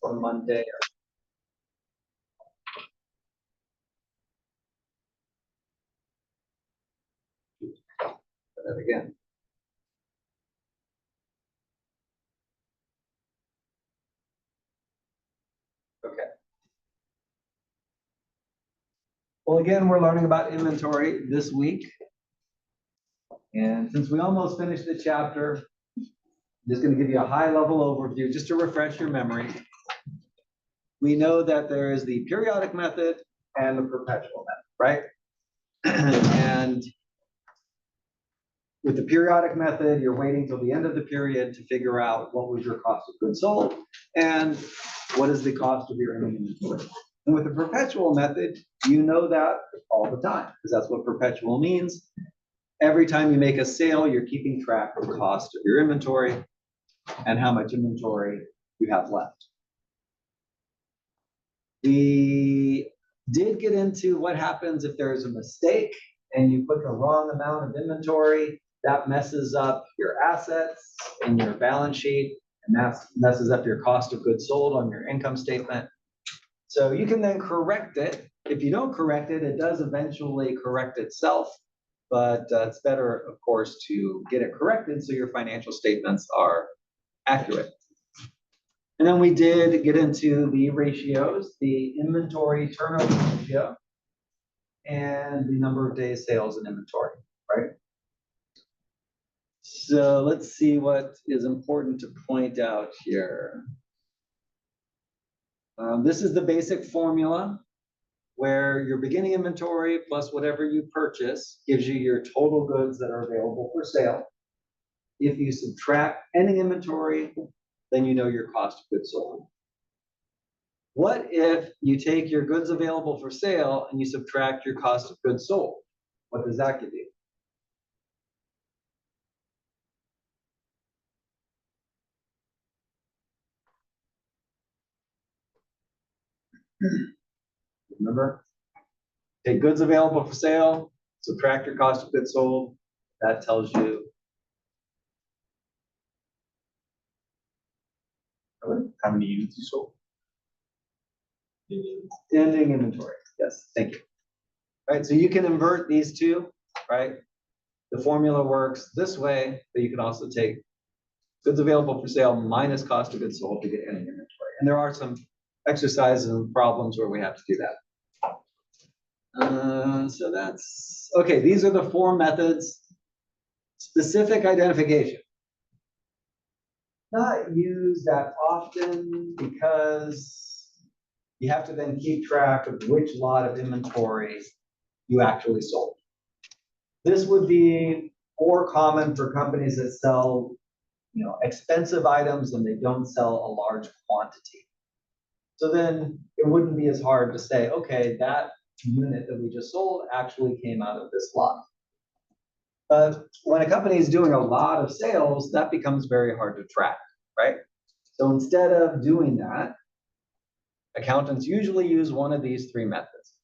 or Monday. That again. Okay. Well, again, we're learning about inventory this week. And since we almost finished the chapter, I'm just going to give you a high-level overview just to refresh your memory. We know that there is the periodic method and the perpetual method, right? And with the periodic method, you're waiting till the end of the period to figure out what was your cost of goods sold and what is the cost of your inventory. And with the perpetual method, you know that all the time, because that's what perpetual means. Every time you make a sale, you're keeping track of the cost of your inventory and how much inventory you have left. We did get into what happens if there's a mistake and you put the wrong amount of inventory. That messes up your assets in your balance sheet, and that messes up your cost of goods sold on your income statement. So you can then correct it. If you don't correct it, it does eventually correct itself, but it's better, of course, to get it corrected so your financial statements are accurate. And then we did get into the ratios, the inventory turnover ratio, and the number of days sales in inventory, right? So let's see what is important to point out here. This is the basic formula where your beginning inventory plus whatever you purchase gives you your total goods that are available for sale. If you subtract ending inventory, then you know your cost of goods sold. What if you take your goods available for sale and you subtract your cost of goods sold? What does that give you? Remember? Take goods available for sale, subtract your cost of goods sold. That tells you how many units you sold. ending inventory. Yes, thank you. Right, so you can invert these two, right? The formula works this way, but you can also take goods available for sale minus cost of goods sold to get ending inventory. And there are some exercises and problems where we have to do that. So that's, okay, these are the four methods. Specific identification. Not used that often because you have to then keep track of which lot of inventory you actually sold. This would be more common for companies that sell, expensive items and they don't sell a large quantity. So then it wouldn't be as hard to say, okay, that unit that we just sold actually came out of this lot. But when a company is doing a lot of sales, that becomes very hard to track, right? So instead of doing that, accountants usually use one of these three methods: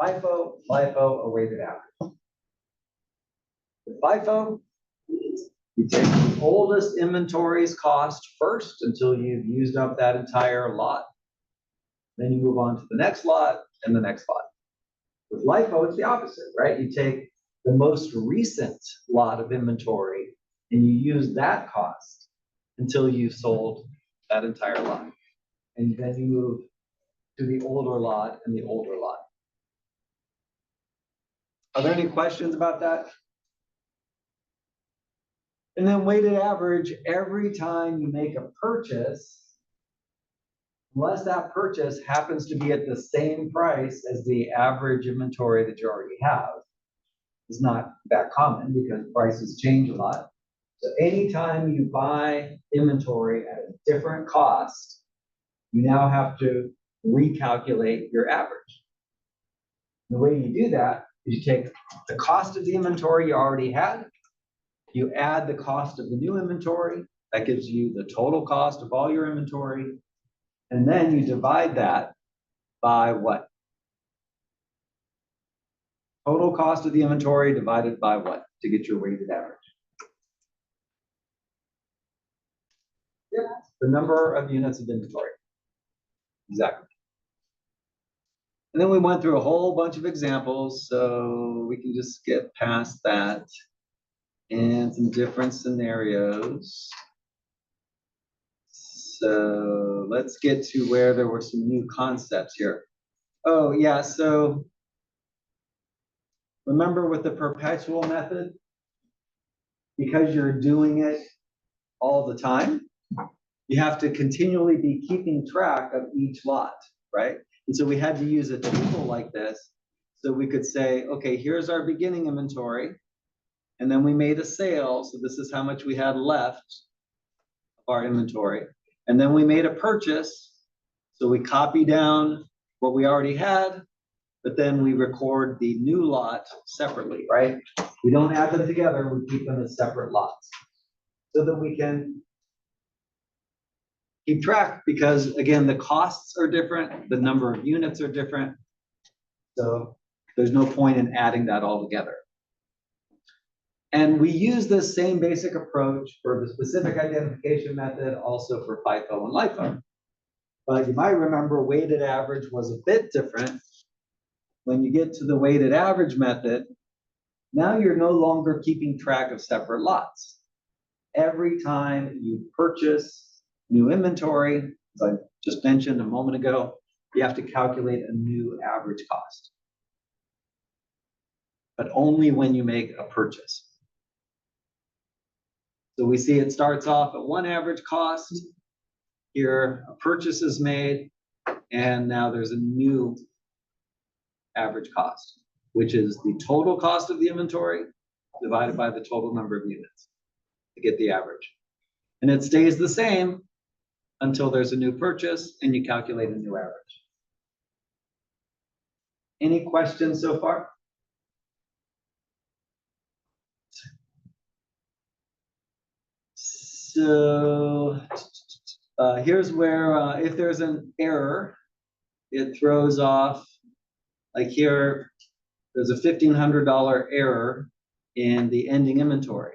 FIFO, LIFO, or weighted average. With FIFO, you take the oldest inventory's cost first until you've used up that entire lot. Then you move on to the next lot and the next lot. With LIFO, it's the opposite, right? You take the most recent lot of inventory and you use that cost until you've sold that entire lot. And then you move to the older lot and the older lot. Are there any questions about that? And then weighted average, every time you make a purchase, unless that purchase happens to be at the same price as the average inventory that you already have, is not that common because prices change a lot. So anytime you buy inventory at a different cost, you now have to recalculate your average. The way you do that is you take the cost of the inventory you already had, you add the cost of the new inventory, that gives you the total cost of all your inventory, and then you divide that by what? Total cost of the inventory divided by what to get your weighted average? Yep, the number of units of inventory. exactly. And then we went through a whole bunch of examples, so we can just get past that and some different scenarios. So let's get to where there were some new concepts here. Oh, yeah, so remember with the perpetual method, because you're doing it all the time, you have to continually be keeping track of each lot, right? And so we had to use a table like this. So we could say, okay, here's our beginning inventory. And then we made a sale. So this is how much we had left of our inventory. And then we made a purchase. So we copy down what we already had, but then we record the new lot separately, right? We don't add them together, we keep them as separate lots. So that we can keep track, because again, the costs are different, the number of units are different. So there's no point in adding that all together. And we use this same basic approach for the specific identification method, also for FIFO and LIFO. But you might remember weighted average was a bit different. When you get to the weighted average method, now you're no longer keeping track of separate lots. Every time you purchase new inventory, as I just mentioned a moment ago, you have to calculate a new average cost. But only when you make a purchase. So we see it starts off at one average cost. Here, a purchase is made, and now there's a new average cost, which is the total cost of the inventory divided by the total number of units to get the average. And it stays the same until there's a new purchase and you calculate a new average. Any questions so far? So here's where if there's an error, it throws off, like here, there's a $1,500 error in the ending inventory,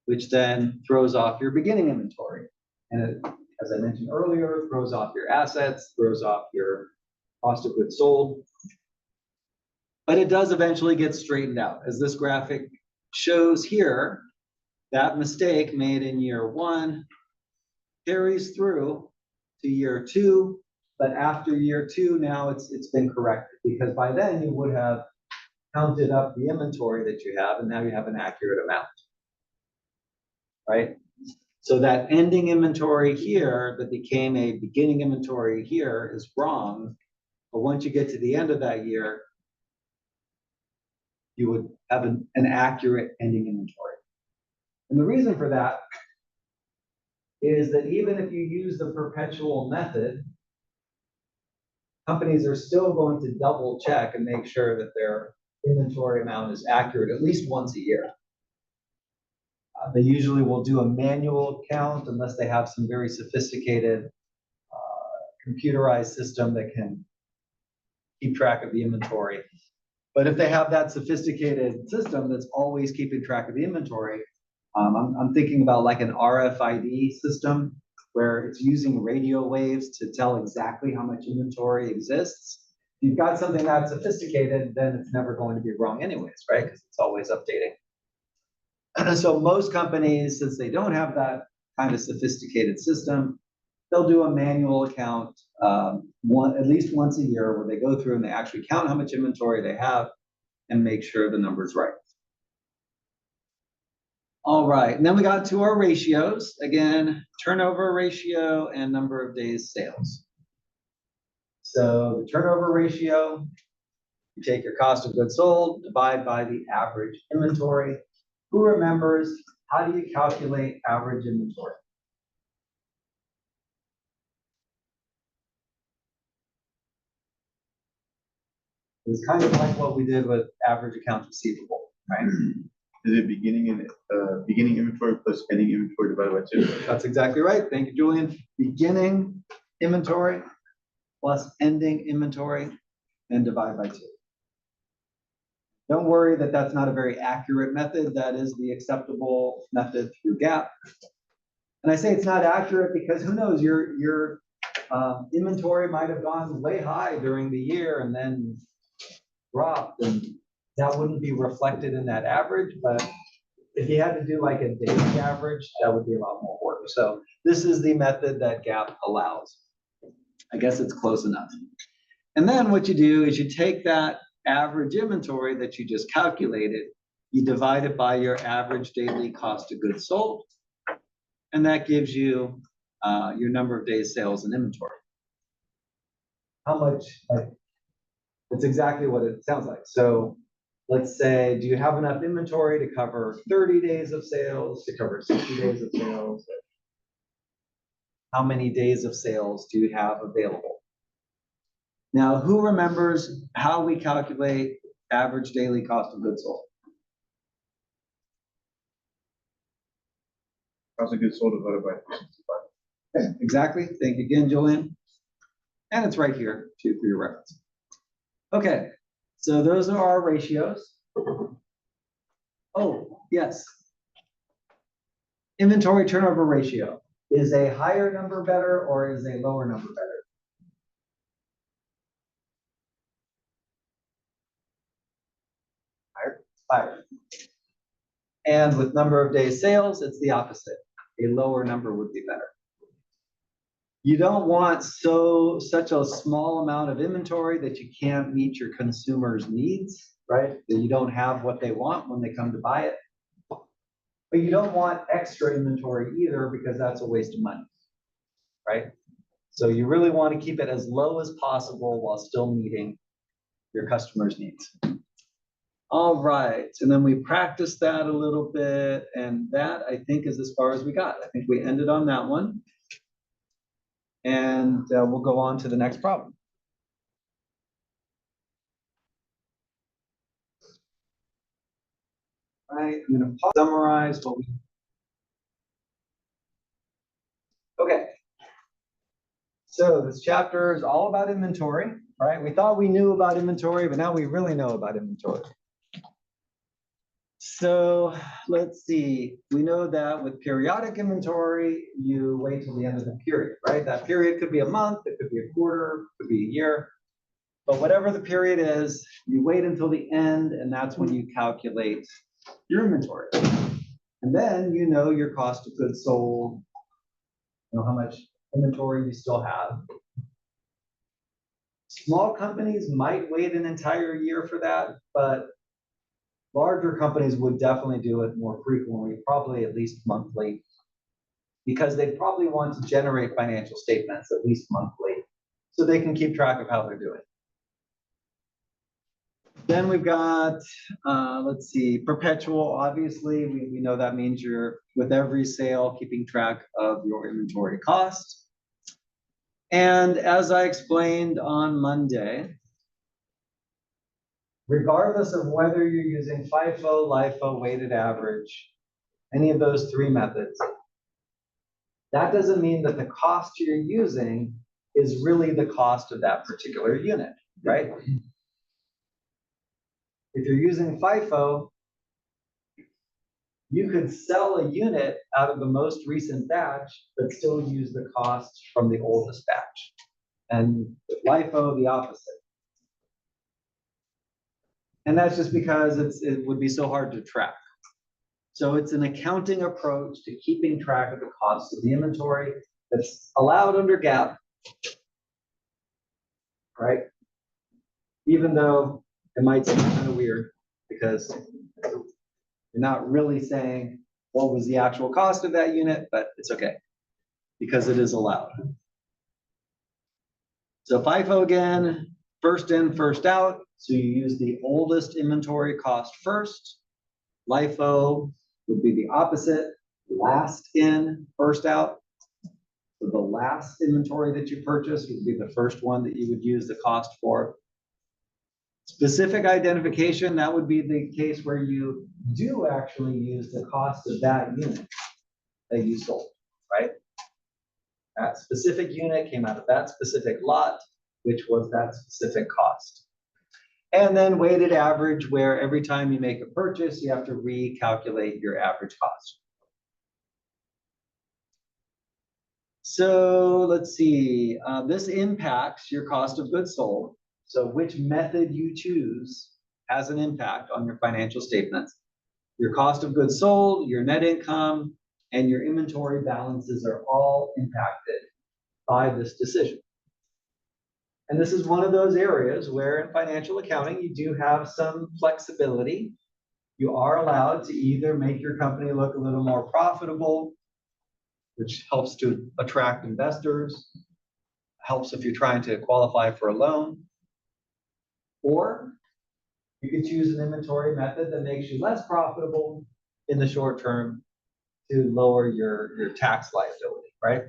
which then throws off your beginning inventory. And it, as I mentioned earlier, throws off your assets, throws off your cost of goods sold. But it does eventually get straightened out. As this graphic shows here, that mistake made in year one carries through to year two, but after year two, now it's been corrected, because by then you would have counted up the inventory that you have, and now you have an accurate amount, right? So that ending inventory here that became a beginning inventory here is wrong, but once you get to the end of that year, you would have an accurate ending inventory. And the reason for that is that even if you use the perpetual method, companies are still going to double check and make sure that their inventory amount is accurate at least once a year. They usually will do a manual count unless they have some very sophisticated computerized system that can keep track of the inventory. But if they have that sophisticated system that's always keeping track of the inventory, I'm thinking about like an RFID system where it's using radio waves to tell exactly how much inventory exists. If you've got something that sophisticated, then it's never going to be wrong anyways, right? Because it's always updating. So most companies, since they don't have that kind of sophisticated system, they'll do a manual account at least once a year, where they go through and they actually count how much inventory they have and make sure the number's right. All right, and then we got to our ratios. Again, turnover ratio and number of days sales. So the turnover ratio, you take your cost of goods sold, divide by the average inventory. Who remembers, how do you calculate average inventory? It's kind of like what we did with average accounts receivable, right? Is it beginning inventory plus ending inventory divided by 2? That's exactly right. Thank you, Julian. Beginning inventory plus ending inventory and divide by 2. Don't worry that that's not a very accurate method. That is the acceptable method through GAAP. And I say it's not accurate because who knows, your Inventory might have gone way high during the year and then dropped, and that wouldn't be reflected in that average, but if you had to do like a daily average, that would be a lot more work. So this is the method that GAAP allows. I guess it's close enough. And then what you do is you take that average inventory that you just calculated, you divide it by your average daily cost of goods sold, and that gives you your number of days sales and inventory. How much, like, it's exactly what it sounds like. So let's say, do you have enough inventory to cover 30 days of sales, to cover 60 days of sales? How many days of sales do you have available? Now, who remembers how we calculate average daily cost of goods sold? Cost of goods sold divided by 365. Okay, exactly. Thank you again, Julian. And it's right here too for your reference. Okay, so those are our ratios. Oh, yes. Inventory turnover ratio. Is a higher number better or is a lower number better? Higher. And with number of days sales, it's the opposite. A lower number would be better. You don't want such a small amount of inventory that you can't meet your consumers' needs, right? That you don't have what they want when they come to buy it. But you don't want extra inventory either, because that's a waste of money, right? So you really want to keep it as low as possible while still meeting your customers' needs. All right, and then we practiced that a little bit, and that I think is as far as we got. I think we ended on that one. And we'll go on to the next problem. All right, I'm going to summarize what we. Okay. So this chapter is all about inventory, right? We thought we knew about inventory, but now we really know about inventory. So let's see, we know that with periodic inventory, you wait till the end of the period, right? That period could be a month, it could be a quarter, it could be a year. But whatever the period is, you wait until the end, and that's when you calculate your inventory. And then you know your cost of goods sold, you know how much inventory you still have. Small companies might wait an entire year for that, but larger companies would definitely do it more frequently, probably at least monthly, because they probably want to generate financial statements at least monthly so they can keep track of how they're doing. Then we've got, let's see, perpetual. Obviously, we know that means you're, with every sale, keeping track of your inventory cost. And as I explained on Monday, regardless of whether you're using FIFO, LIFO, weighted average, any of those three methods, that doesn't mean that the cost you're using is really the cost of that particular unit, right? If you're using FIFO, you could sell a unit out of the most recent batch, but still use the costs from the oldest batch. And with LIFO, the opposite. And that's just because it would be so hard to track. So it's an accounting approach to keeping track of the cost of the inventory that's allowed under GAAP, right? Even though it might seem kind of weird because you're not really saying what was the actual cost of that unit, but it's okay because it is allowed. So FIFO again, first in, first out. So you use the oldest inventory cost first. LIFO would be the opposite, last in, first out. So the last inventory that you purchased would be the first one that you would use the cost for. Specific identification, that would be the case where you do actually use the cost of that unit that you sold, right? That specific unit came out of that specific lot, which was that specific cost. And then weighted average, where every time you make a purchase, you have to recalculate your average cost. So let's see, this impacts your cost of goods sold. So which method you choose has an impact on your financial statements. Your cost of goods sold, your net income, and your inventory balances are all impacted by this decision. And this is one of those areas where in financial accounting, you do have some flexibility. You are allowed to either make your company look a little more profitable, which helps to attract investors, helps if you're trying to qualify for a loan. Or you could choose an inventory method that makes you less profitable in the short term to lower your tax liability, right?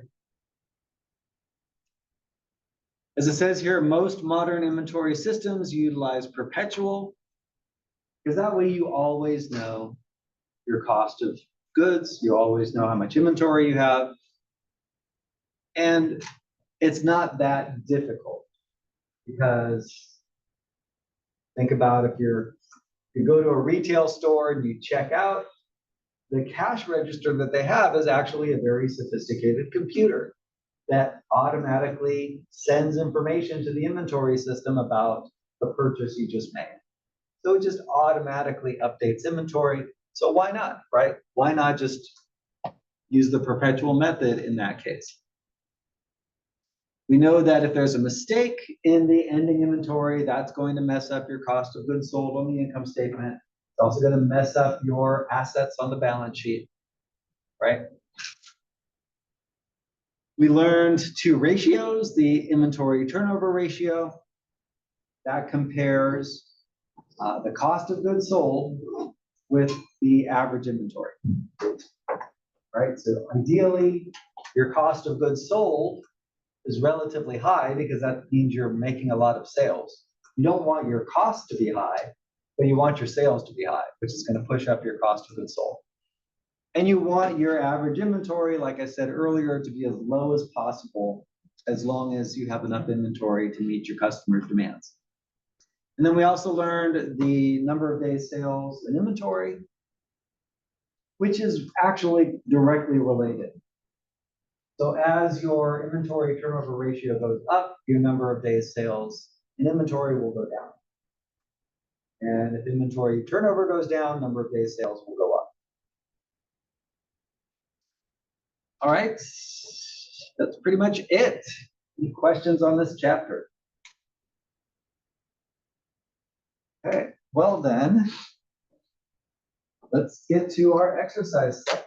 As it says here, most modern inventory systems utilize perpetual, because that way you always know your cost of goods, you always know how much inventory you have, and it's not that difficult, because think about if you go to a retail store and you check out, the cash register that they have is actually a very sophisticated computer that automatically sends information to the inventory system about the purchase you just made. So it just automatically updates inventory. So why not, right? Why not just use the perpetual method in that case? We know that if there's a mistake in the ending inventory, that's going to mess up your cost of goods sold on the income statement. It's also going to mess up your assets on the balance sheet, right? We learned two ratios, the inventory turnover ratio. That compares the cost of goods sold with the average inventory, right? So ideally, your cost of goods sold is relatively high because that means you're making a lot of sales. You don't want your cost to be high, but you want your sales to be high, which is going to push up your cost of goods sold. And you want your average inventory, like I said earlier, to be as low as possible, as long as you have enough inventory to meet your customers' demands. And then we also learned the number of days sales and inventory, which is actually directly related. So as your inventory turnover ratio goes up, your number of days sales and inventory will go down. And if inventory turnover goes down, number of days sales will go up. All right, that's pretty much it. Any questions on this chapter? Okay, well then, let's get to our exercise set.